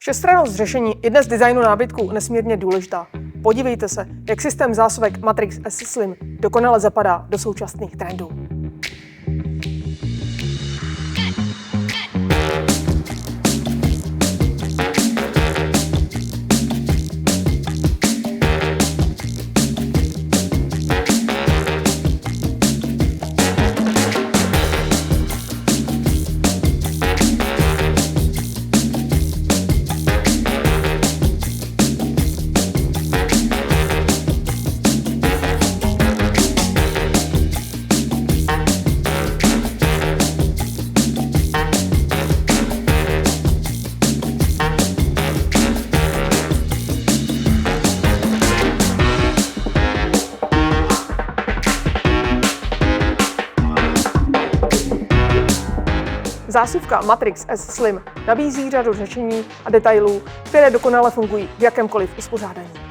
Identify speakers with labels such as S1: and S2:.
S1: Všestrannost řešení je dnes designu nábytku nesmírně důležitá. Podívejte se, jak systém zásuvek Matrix S Slim dokonale zapadá do současných trendů. Zásuvka Matrix S Slim nabízí řadu řešení a detailů, které dokonale fungují v jakémkoliv uspořádání.